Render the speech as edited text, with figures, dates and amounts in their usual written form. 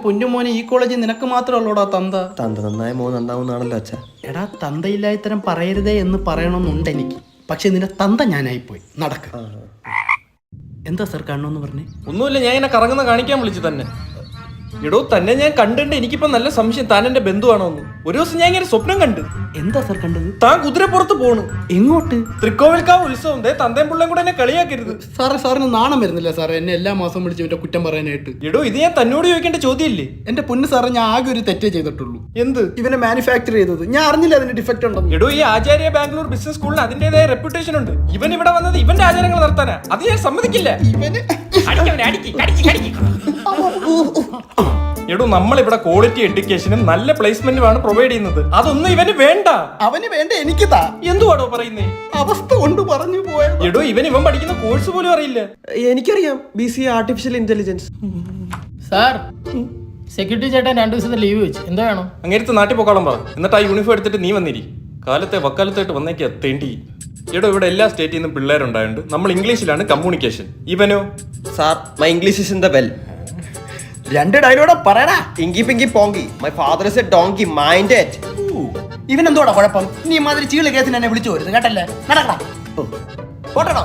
പൊന്നുമോനെ ഈ കോളേജിൽ നിനക്ക് മാത്രമല്ലോടാ തന്ത. തന്ത നന്നായ മോൻ നന്നാവുന്നാണല്ലോ അച്ഛാ. എടാ തന്തയില്ലാ ഇത്തരം പറയരുതേ എന്ന് പറയണമെന്നുണ്ട് എനിക്ക്. പക്ഷെ നിന്റെ തന്ത ഞാനായിപ്പോയി. നടക്ക്. എന്താ സാർ കാണണമെന്ന് പറഞ്ഞേ? ഒന്നുമില്ല, ഞാൻ ഇങ്ങനെ കറങ്ങുന്ന കാണിക്കാൻ വിളിച്ചു തന്നെ. എടോ, തന്നെ ഞാൻ കണ്ടിട്ട് എനിക്കിപ്പോ നല്ല സംശയം താൻ എന്റെ ബന്ധുവാണോ എന്ന്. ഒരു ദിവസം ഞാൻ ഇങ്ങനെ സ്വപ്നം കണ്ടു. എന്താ സാർ കണ്ടത്? താൻ കുതിരപ്പുറത്ത് പോണു. എങ്ങോട്ട്? തൃക്കോവിൽക്കാവ് ഉത്സവം. തന്തയും പിള്ളയും കൂടെ എന്നെ കളിയാക്കരുത്. സാറിന് നാണം വരുന്നില്ല സാറേ എന്നെ എല്ലാ മാസം വിളിച്ച് ഇവന്റെ കുറ്റം പറയാനായിട്ട്? എടോ, ഇത് ഞാൻ തന്നോട് ചോദിക്കേണ്ട ചോദ്യമില്ലേ? എന്റെ പൊന്ന് സാറേ, ഞാൻ ആകെ ഒരു തെറ്റേ ചെയ്തിട്ടുള്ളൂ. എന്ത്? ഇവനെ മാനുഫാക്ചർ ചെയ്തത്. ഞാൻ അറിഞ്ഞില്ല അതിന് ഡിഫക്റ്റ് ഉണ്ടെന്ന്. എടോ, ഈ ആചാര്യ ബാംഗ്ലൂർ ബിസിനസ് സ്കൂളിന് അതിന്റേതായ റെപ്യൂട്ടേഷൻ ഉണ്ട്. ഇവൻ ഇവിടെ വന്നത് ഇവന്റെ ആചാരങ്ങൾ നടത്താനാ. അത് ഞാൻ സമ്മതിക്കില്ല. എടോ, നമ്മളിവിടെ ക്വാളിറ്റി എഡ്യൂക്കേഷനും നല്ല പ്ലേസ്മെന്റുമാണ് പ്രൊവൈഡ് ചെയ്യുന്നത്. അതൊന്നും ഇവന് വേണ്ട. അവന് വേണ്ട എനിക്ക് താ. എന്തുവാടോ പറയുന്നേ? അവസ്ഥ കൊണ്ട് പറഞ്ഞു പോയത്. എടോ, ഇവൻ പഠിക്കുന്ന കോഴ്സ് പോലും അറിയില്ല. എനിക്കറിയാം, BCA artificial intelligence. Sir, security ചേട്ടൻ 2 ദിവസത്തെ ലീവ് വെച്ച്. എന്താ വേണം? അങ്ങേരത്ത് നാട്ടിൽ പോക്കാളം പറ. എന്നിട്ട് ആ യൂണിഫോം എടുത്തിട്ട് നീ വന്നിരി. കാലത്തെ വക്കാലത്തായിട്ട് വന്നേക്കാ തേണ്ടി. എടോ, ഇവിടെ എല്ലാ സ്റ്റേറ്റിൽ നിന്നും പിള്ളേരുണ്ടായുണ്ട്. നമ്മൾ ഇംഗ്ലീഷിലാണ് കമ്മ്യൂണിക്കേഷൻ. ഇവനോ? Sir, my English is in the well. 2 dialogue പറയടാ. Inky pinky ponky, my father is a donkey, mind it. ഇവനെന്തോടാ കുഴപ്പം? നീ മാതിരി ചീള് കേസിന് എന്നെ വിളിച്ചു വരുന്നത് കേട്ടല്ലേ? നടക്കടാ. പോട്ടടാ.